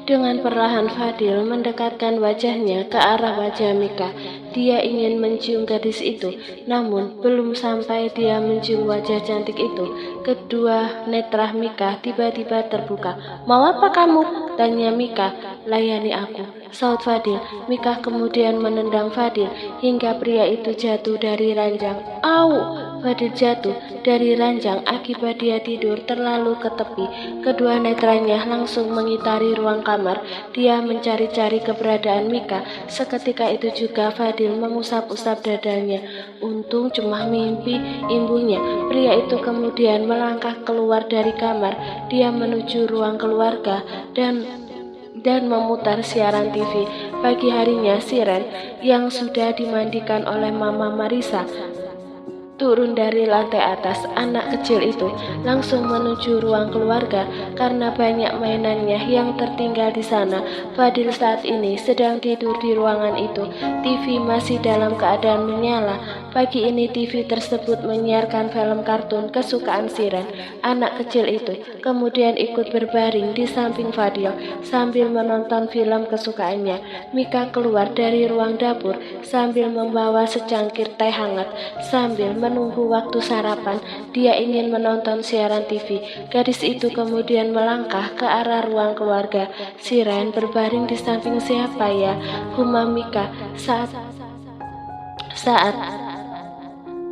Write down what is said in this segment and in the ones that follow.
Dengan perlahan Fadil mendekatkan wajahnya ke arah wajah Mika. Dia ingin mencium gadis itu, namun belum sampai dia mencium wajah cantik itu, kedua netra Mika tiba-tiba terbuka. "Mau apa kamu?" tanya Mika. "Layani aku," saut Fadil. Mika kemudian menendang Fadil hingga pria itu jatuh dari ranjang. "Au!" Fadil jatuh dari ranjang akibat dia tidur terlalu ke tepi. Kedua netranya langsung mengitari ruang kamar. Dia mencari-cari keberadaan Mika. Seketika itu juga Fadil mengusap-usap dadanya. Untung cuma mimpi, imbuhnya. Pria itu kemudian melangkah keluar dari kamar. Dia menuju ruang keluarga dan memutar siaran TV. Pagi harinya, Siren yang sudah dimandikan oleh Mama Marisa turun dari lantai atas. Anak kecil itu langsung menuju ruang keluarga karena banyak mainannya yang tertinggal di sana. Fadil saat ini sedang tidur di ruangan itu. TV masih dalam keadaan menyala. Pagi ini TV tersebut menyiarkan film kartun kesukaan Siren. Anak kecil itu kemudian ikut berbaring di samping Fadil sambil menonton film kesukaannya. Mika keluar dari ruang dapur sambil membawa secangkir teh hangat. Sambil menunggu waktu sarapan, dia ingin menonton siaran TV. Gadis itu kemudian melangkah ke arah ruang keluarga. Siren berbaring di samping siapa ya? Gumam Mika saat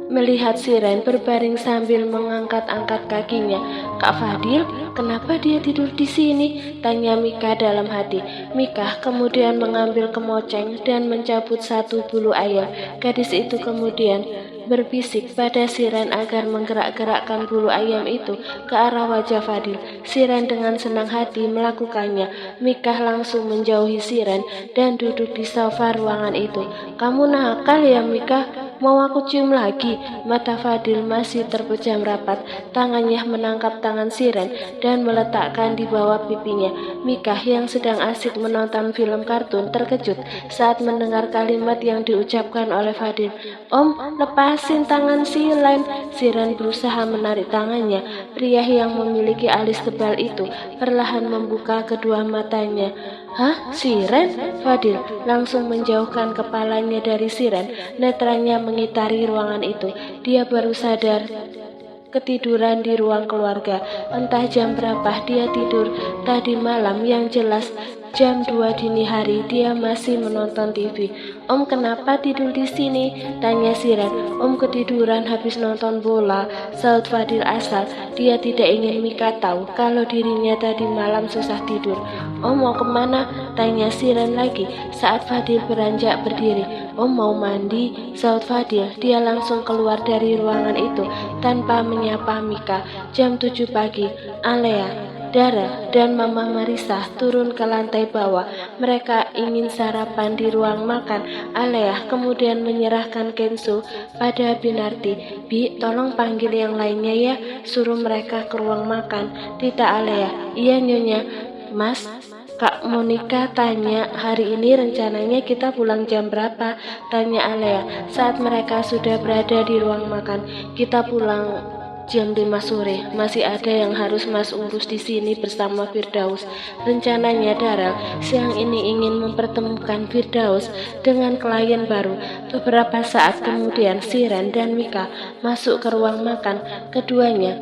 melihat Siren berbaring sambil mengangkat-angkat kakinya. "Kak Fadil, kenapa dia tidur di sini?" tanya Mika dalam hati. Mika kemudian mengambil kemoceng dan mencabut satu bulu ayam. Gadis itu kemudian berbisik pada Siren agar menggerak-gerakkan bulu ayam itu ke arah wajah Fadil. Siren dengan senang hati melakukannya. Mika langsung menjauhi Siren dan duduk di sofa ruangan itu. "Kamu nakal ya, Mika? Mau aku cium lagi?" Mata Fadil masih terpejam rapat. Tangannya menangkap tangan Siren dan meletakkan di bawah pipinya. Mika yang sedang asik menonton film kartun terkejut saat mendengar kalimat yang diucapkan oleh Fadil. "Om, lepasin tangan Siren." Siren berusaha menarik tangannya. Pria yang memiliki alis tebal itu perlahan membuka kedua matanya. "Hah, Siren?" Fadil langsung menjauhkan kepalanya dari Siren. Netranya mengitari ruangan itu. Dia baru sadar ketiduran di ruang keluarga. Entah jam berapa dia tidur tadi malam, yang jelas jam 2 dini hari dia masih menonton TV. "Om, kenapa tidur di sini?" tanya Siren. "Om ketiduran habis nonton bola," saut Fadil asal dia tidak ingin Mika tahu kalau dirinya tadi malam susah tidur. "Om mau kemana?" tanya Siren lagi saat Fadil beranjak berdiri. "Om mau mandi," saut Fadil. Dia langsung keluar dari ruangan itu tanpa menyapa Mika. Jam 7 pagi, Alea, Dara, dan Mama Marisa turun ke lantai bawah. Mereka ingin sarapan di ruang makan. Alea kemudian menyerahkan Kenzo pada Binarti. "Bi, tolong panggil yang lainnya ya, suruh mereka ke ruang makan." Tita Alea, "Iya Nyonya." "Mas," Kak Monica tanya, "hari ini rencananya kita pulang jam berapa?" tanya Alea saat mereka sudah berada di ruang makan. "Kita pulang jam 5 sore. Masih ada yang harus Mas urus di sini bersama Firdaus." Rencananya Daryl siang ini ingin mempertemukan Firdaus dengan klien baru. Beberapa saat kemudian Siren dan Mika masuk ke ruang makan. Keduanya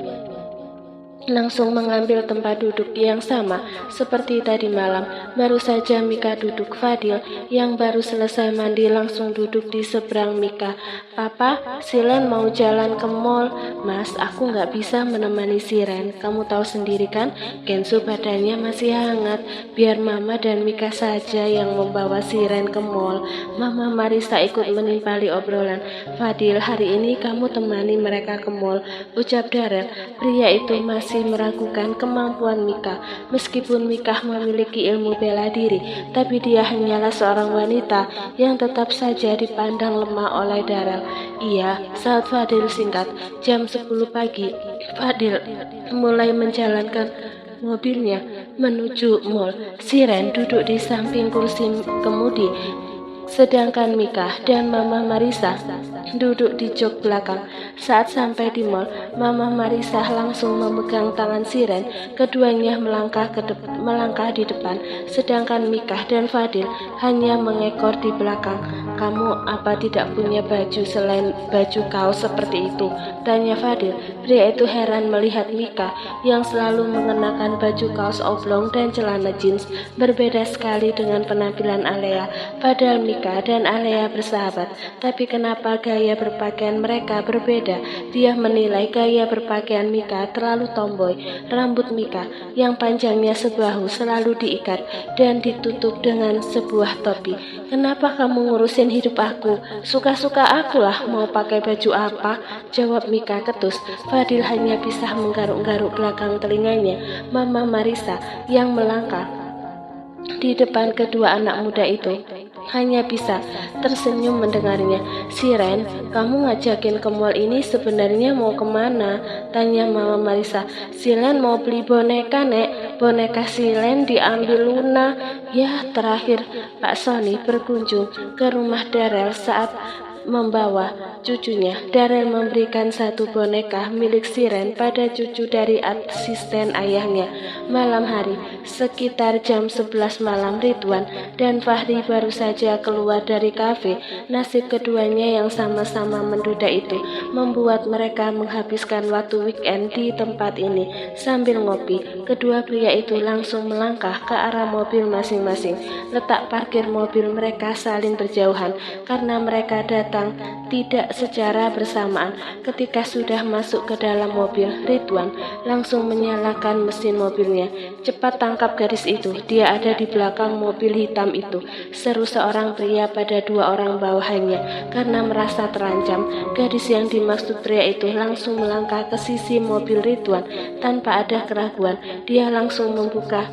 langsung mengambil tempat duduk yang sama seperti tadi malam. Baru saja Mika duduk, Fadil yang baru selesai mandi langsung duduk di seberang Mika. "Papa, Siren mau jalan ke mall." "Mas, aku nggak bisa menemani Siren. Kamu tahu sendiri kan, Kenzo badannya masih hangat. Biar Mama dan Mika saja yang membawa Siren ke mall." Mama Marisa ikut menimpali obrolan. "Fadil, hari ini kamu temani mereka ke mall," ucap Daryl. Pria itu masih meragukan kemampuan Mika. Meskipun Mika memiliki ilmu bela diri, tapi dia hanyalah seorang wanita yang tetap saja dipandang lemah oleh Daryl. "Iya," saat Fadil singkat. Jam 10 pagi, Fadil mulai menjalankan mobilnya menuju mall. Siren duduk di samping kursi kemudi. Sedangkan Mika dan Mama Marisa duduk di jok belakang. Saat sampai di mall, Mama Marisa langsung memegang tangan Siren. Keduanya melangkah di depan, sedangkan Mika dan Fadil hanya mengekor di belakang. "Kamu apa tidak punya baju selain baju kaos seperti itu?" tanya Fadil. Pria itu heran melihat Mika yang selalu mengenakan baju kaos oblong dan celana jeans. Berbeda sekali dengan penampilan Alea. Padahal Mika dan Alea bersahabat, tapi kenapa gaya berpakaian mereka berbeda? Dia menilai gaya berpakaian Mika terlalu tomboy. Rambut Mika yang panjangnya sebahu selalu diikat dan ditutup dengan sebuah topi. "Kenapa kamu ngurusin hidup aku? Suka-suka akulah mau pakai baju apa," jawab Mika ketus. Fadil hanya bisa menggaruk-garuk belakang telinganya. Mama Marisa yang melangkah di depan kedua anak muda itu hanya bisa tersenyum mendengarnya. "Siren, kamu ngajakin ke mall ini sebenarnya mau kemana?" tanya Mama Marisa. "Silen mau beli boneka, Nek. Boneka Silen diambil Luna." Ya, terakhir Pak Sony berkunjung ke rumah Darel saat membawa cucunya. Darel memberikan satu boneka milik Siren pada cucu dari asisten ayahnya. Malam hari, sekitar jam 11 malam, Ridwan dan Fahri baru saja keluar dari kafe. Nasib keduanya yang sama-sama menduda itu membuat mereka menghabiskan waktu weekend di tempat ini. Sambil ngopi, kedua pria itu langsung melangkah ke arah mobil masing-masing. Letak parkir mobil mereka saling berjauhan karena mereka datang tidak secara bersamaan. Ketika sudah masuk ke dalam mobil, Ridwan langsung menyalakan mesin mobilnya. "Cepat tangkap gadis itu, dia ada di belakang mobil hitam itu," seru seorang pria pada dua orang bawahannya. Karena merasa terancam, gadis yang dimaksud pria itu langsung melangkah ke sisi mobil Ridwan. Tanpa ada keraguan, dia langsung membuka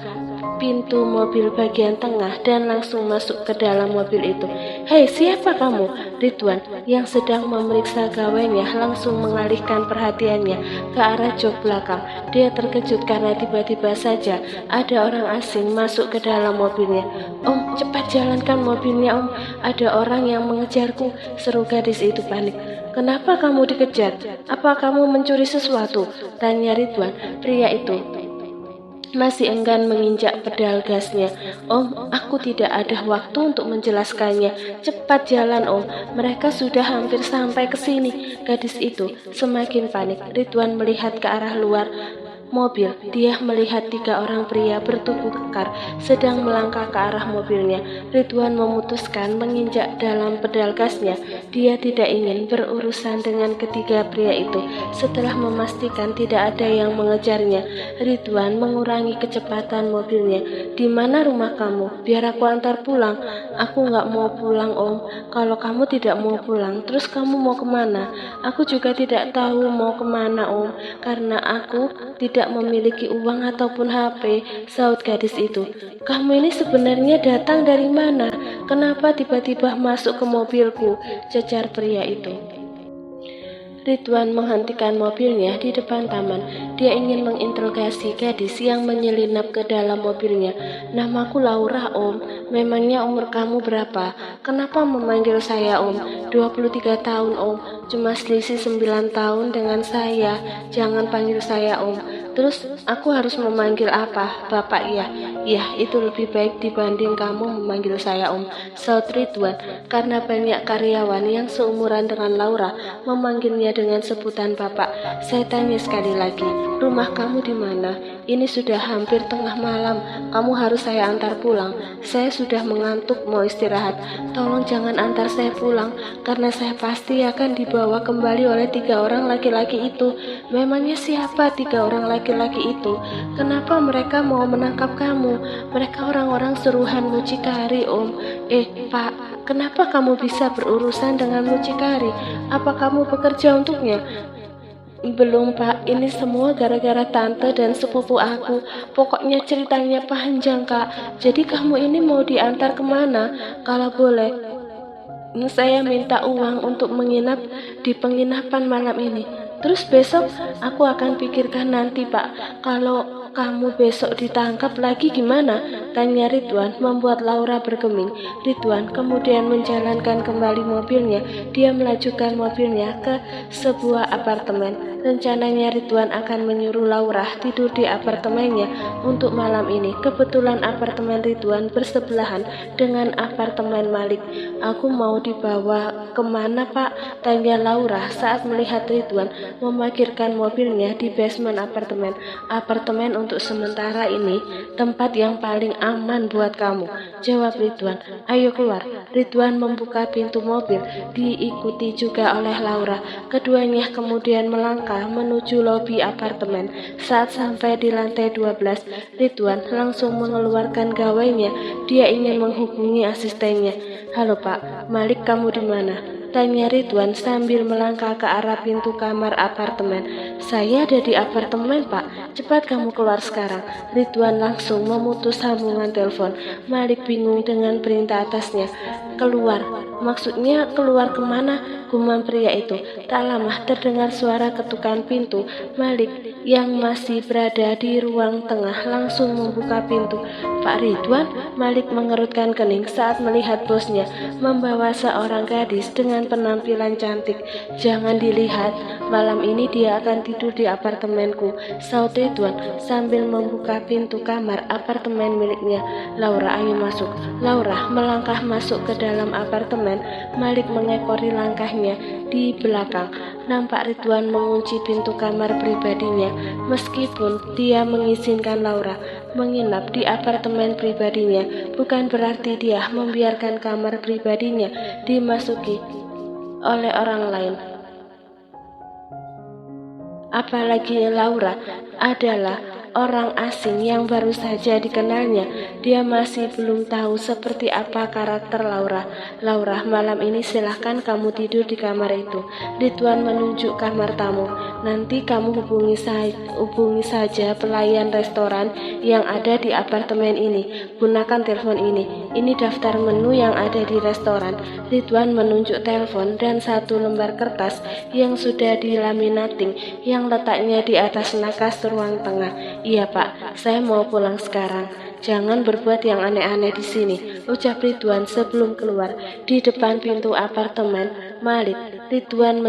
pintu mobil bagian tengah dan langsung masuk ke dalam mobil itu. "Hei, siapa kamu?" Ridwan yang sedang memeriksa gawainya langsung mengalihkan perhatiannya ke arah jok belakang. Dia terkejut karena tiba-tiba saja ada orang asing masuk ke dalam mobilnya. "Om, cepat jalankan mobilnya, Om. Ada orang yang mengejarku," seru gadis itu panik. "Kenapa kamu dikejar? Apa kamu mencuri sesuatu?" tanya Ridwan. Pria itu masih enggan menginjak pedal gasnya. "Om, aku tidak ada waktu untuk menjelaskannya. Cepat jalan, Om. Mereka sudah hampir sampai ke sini." Gadis itu semakin panik. Ridwan melihat ke arah luar mobil. Dia melihat 3 orang pria bertubuh kekar sedang melangkah ke arah mobilnya. Ridwan memutuskan menginjak dalam pedal gasnya. Dia tidak ingin berurusan dengan ketiga pria itu. Setelah memastikan tidak ada yang mengejarnya, Ridwan mengurangi kecepatan mobilnya. "Di mana rumah kamu? Biar aku antar pulang." "Aku nggak mau pulang, Om." "Kalau kamu tidak mau pulang, terus kamu mau kemana?" "Aku juga tidak tahu mau kemana, Om, karena aku tidak memiliki uang ataupun HP," saut gadis itu. "Kamu ini sebenarnya datang dari mana? Kenapa tiba-tiba masuk ke mobilku?" cecar pria itu. Ridwan menghentikan mobilnya di depan taman. Dia ingin menginterogasi gadis yang menyelinap ke dalam mobilnya. "Namaku Laura, Om. Memangnya umur kamu berapa? Kenapa memanggil saya Om?" 23 tahun, Om. Cuma selisih 9 tahun dengan saya. Jangan panggil saya Om." "Terus aku harus memanggil apa? Bapak ya?" "Ya, itu lebih baik dibanding kamu memanggil saya Om," saut Ridwan, karena banyak karyawan yang seumuran dengan Laura memanggilnya dengan sebutan Bapak. "Saya tanya sekali lagi, rumah kamu di mana? Ini sudah hampir tengah malam. Kamu harus saya antar pulang. Saya sudah mengantuk mau istirahat. Tolong jangan antar saya pulang, karena saya pasti akan dibawa kembali oleh 3 orang laki-laki itu." "Memangnya siapa 3 orang laki-laki itu? Kenapa mereka mau menangkap kamu?" "Mereka orang-orang suruhan mucikari, Om." Pak, kenapa kamu bisa berurusan dengan mucikari? Apa kamu bekerja untuknya?" "Belum, Pak. Ini semua gara-gara tante dan sepupu aku. Pokoknya ceritanya panjang, Kak. Jadi kamu ini mau diantar kemana? Kalau boleh, saya minta uang untuk menginap di penginapan malam ini. Terus besok aku akan pikirkan nanti, Pak. Kalau kamu besok ditangkap lagi gimana? Tanya Ridwan membuat Laura bergeming. Ridwan kemudian menjalankan kembali mobilnya. Dia melajukan mobilnya ke sebuah apartemen. Rencananya Ridwan akan menyuruh Laura tidur di apartemennya untuk malam ini. Kebetulan apartemen Ridwan bersebelahan dengan apartemen Malik. Aku mau dibawa kemana Pak? Tanya Laura saat melihat Ridwan memarkirkan mobilnya di basement apartemen. Apartemen untuk sementara ini tempat yang paling aman buat kamu, jawab Ridwan. Ayo keluar. Ridwan membuka pintu mobil, diikuti juga oleh Laura. Keduanya kemudian melangkah menuju lobi apartemen. Saat sampai di lantai 12, Ridwan langsung mengeluarkan gawainya. Dia ingin menghubungi asistennya. Halo Pak, Malik kamu di mana? Tanya Ridwan sambil melangkah ke arah pintu kamar apartemen. Saya ada di apartemen Pak, cepat kamu keluar sekarang. Ridwan langsung memutus sambungan telepon. Malik bingung dengan perintah atasnya. Keluar, maksudnya keluar kemana? Gumam pria itu. Tak lama terdengar suara ketukan pintu. Malik yang masih berada di ruang tengah langsung membuka pintu. Pak Ridwan, Malik mengerutkan kening saat melihat bosnya membawa seorang gadis dengan penampilan cantik. Jangan dilihat, malam ini dia akan tidur di apartemenku, saut Ridwan sambil membuka pintu kamar apartemen miliknya. Laura, ayo masuk. Laura melangkah masuk ke dalam apartemen. Malik mengekori langkahnya di belakang. Nampak Ridwan mengunci pintu kamar pribadinya. Meskipun dia mengizinkan Laura menginap di apartemen pribadinya, bukan berarti dia membiarkan kamar pribadinya dimasuki oleh orang lain. Apalagi Laura adalah orang asing yang baru saja dikenalnya. Dia masih belum tahu seperti apa karakter Laura. Laura, malam ini silahkan kamu tidur di kamar itu. Ridwan menunjuk kamar tamu. Nanti kamu hubungi saja pelayan restoran yang ada di apartemen ini. Gunakan telepon ini. Ini daftar menu yang ada di restoran. Ridwan menunjuk telepon dan satu lembar kertas yang sudah dilaminating yang letaknya di atas nakas ruang tengah. Iya Pak, saya mau pulang sekarang. Jangan berbuat yang aneh-aneh di sini, ucap Ridwan sebelum keluar. Di depan pintu apartemen Malik, Ridwan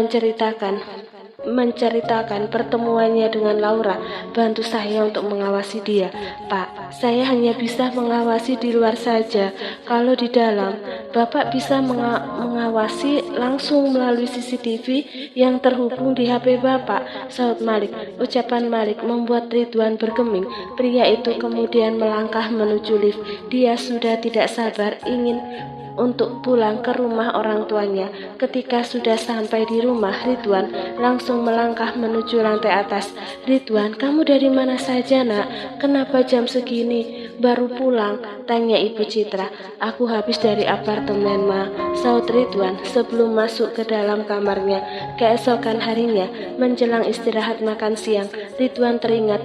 menceritakan pertemuannya dengan Laura. Bantu saya untuk mengawasi dia. Pak, saya hanya bisa mengawasi di luar saja. Kalau di dalam, Bapak bisa mengawasi langsung melalui CCTV yang terhubung di HP Bapak, saut Malik. Ucapan Malik membuat Ridwan bergeming. Pria itu kemudian melangkah menuju lift. Dia sudah tidak sabar ingin untuk pulang ke rumah orang tuanya. Ketika sudah sampai di rumah, Ridwan langsung melangkah menuju lantai atas. Ridwan, kamu dari mana saja nak? Kenapa jam segini baru pulang? Tanya Ibu Citra. Aku habis dari apartemen ma, saut Ridwan sebelum masuk ke dalam kamarnya. Keesokan harinya, menjelang istirahat makan siang, Ridwan teringat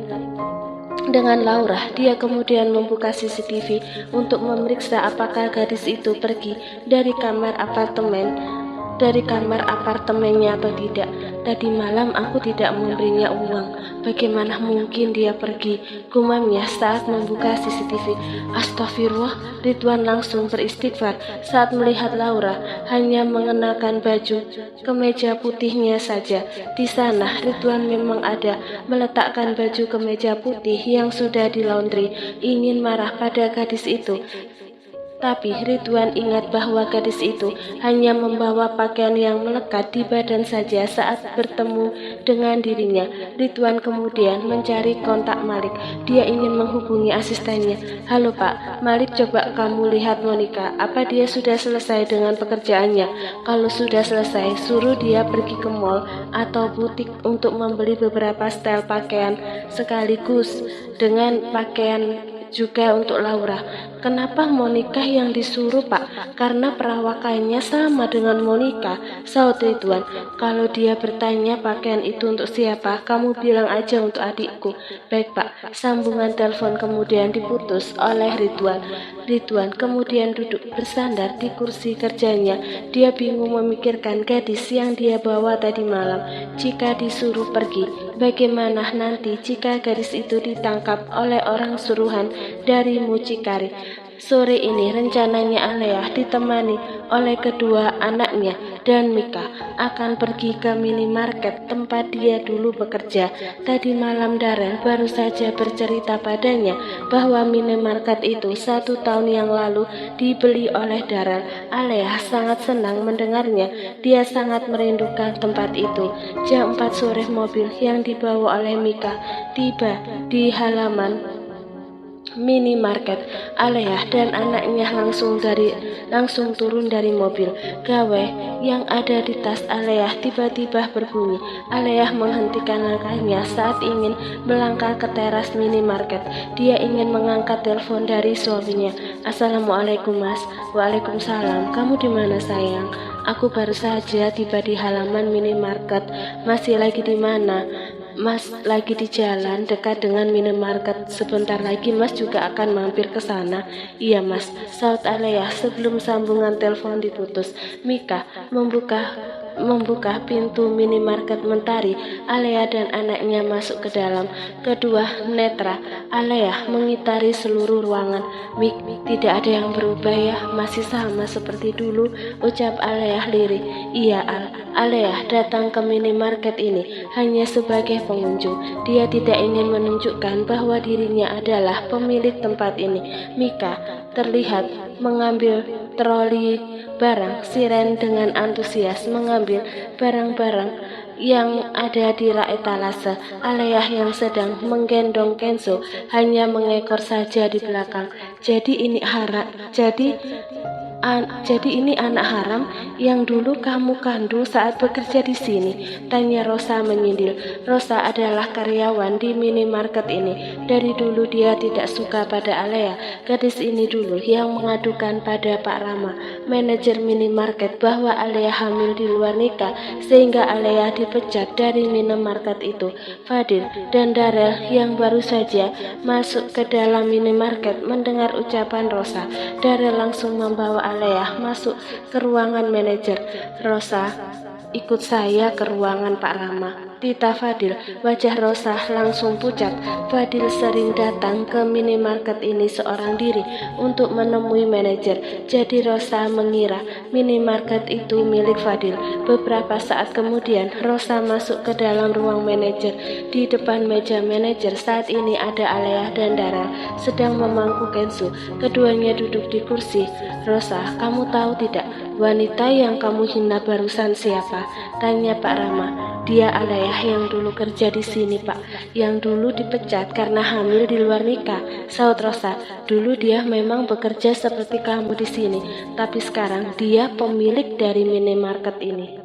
dengan Laura. Dia kemudian membuka CCTV untuk memeriksa apakah gadis itu pergi dari kamar apartemennya atau tidak. Tadi malam aku tidak memberinya uang. Bagaimana mungkin dia pergi? Gumamnya saat membuka CCTV. Astagfirullah, Ridwan langsung beristighfar saat melihat Laura hanya mengenakan baju kemeja putihnya saja. Di sana Ridwan memang ada meletakkan baju kemeja putih yang sudah di laundry. Ingin marah pada gadis itu, tapi Ridwan ingat bahwa gadis itu hanya membawa pakaian yang melekat di badan saja saat bertemu dengan dirinya. Ridwan kemudian mencari kontak Malik. Dia ingin menghubungi asistennya. Halo Pak, Malik, coba kamu lihat Monica. Apa dia sudah selesai dengan pekerjaannya? Kalau sudah selesai, suruh dia pergi ke mall atau butik untuk membeli beberapa style pakaian sekaligus dengan pakaian juga untuk Laura. Kenapa Monica yang disuruh Pak? Karena perawakannya sama dengan Monica, saut Ridwan. Kalau dia bertanya pakaian itu untuk siapa, kamu bilang aja untuk adikku. Baik Pak. Sambungan telepon kemudian diputus oleh Ridwan. Ridwan kemudian duduk bersandar di kursi kerjanya. Dia bingung memikirkan gadis yang dia bawa tadi malam. Jika disuruh pergi, bagaimana nanti jika gadis itu ditangkap oleh orang suruhan dari mucikari? Sore ini rencananya Alea ditemani oleh kedua anaknya dan Mika akan pergi ke minimarket tempat dia dulu bekerja. Tadi malam Darel baru saja bercerita padanya bahwa minimarket itu 1 tahun yang lalu dibeli oleh Darel. Alea sangat senang mendengarnya. Dia sangat merindukan tempat itu. Jam 4 sore mobil yang dibawa oleh Mika tiba di halaman minimarket. Alea dan anaknya langsung turun dari mobil. Gawe yang ada di tas Alea tiba-tiba berbunyi. Alea menghentikan langkahnya saat ingin melangkah ke teras minimarket. Dia ingin mengangkat telepon dari suaminya. Assalamualaikum Mas. Waalaikumsalam. Kamu di mana sayang? Aku baru saja tiba di halaman minimarket. Masih lagi di mana? Mas lagi di jalan dekat dengan minimarket. Sebentar lagi Mas juga akan mampir ke sana. Iya Mas, saut Alea sebelum sambungan telepon diputus. Mika membuka pintu minimarket Mentari. Alea dan anaknya masuk ke dalam. Kedua netra Alea mengitari seluruh ruangan. Mik, tidak ada yang berubah ya, masih sama seperti dulu, ucap Alea lirih. Iya Alea datang ke minimarket ini hanya sebagai pengunjung. Dia tidak ingin menunjukkan bahwa dirinya adalah pemilik tempat ini. Mika terlihat mengambil troli barang. Siren dengan antusias mengambil barang-barang yang ada di rak etalase. Alea yang sedang menggendong Kenzo hanya mengekor saja di belakang. Jadi ini anak haram yang dulu kamu kandung saat bekerja di sini, tanya Rosa menyindir. Rosa adalah karyawan di minimarket ini. Dari dulu dia tidak suka pada Alea. Gadis ini dulu yang mengadukan pada Pak Rama, manajer minimarket, bahwa Alea hamil di luar nikah, sehingga Alea dipecat dari minimarket itu. Fadil dan Darel yang baru saja masuk ke dalam minimarket mendengar ucapan Rosa. Darel langsung membawa Alea masuk ke ruangan manajer. Rosa, ikut saya ke ruangan Pak Rama. Tita Fadil. Wajah Rosa langsung pucat. Fadil sering datang ke minimarket ini seorang diri untuk menemui manajer. Jadi Rosa mengira minimarket itu milik Fadil. Beberapa saat kemudian Rosa masuk ke dalam ruang manajer. Di depan meja manajer saat ini ada Alea dan Darel sedang memangku Kenzo. Keduanya duduk di kursi. Rosa, kamu tahu tidak wanita yang kamu hina barusan siapa? Tanya Pak Rama. Dia Alea yang dulu kerja di sini Pak, yang dulu dipecat karena hamil di luar nikah, saut Rosa. Dulu dia memang bekerja seperti kamu di sini, tapi sekarang dia pemilik dari minimarket ini.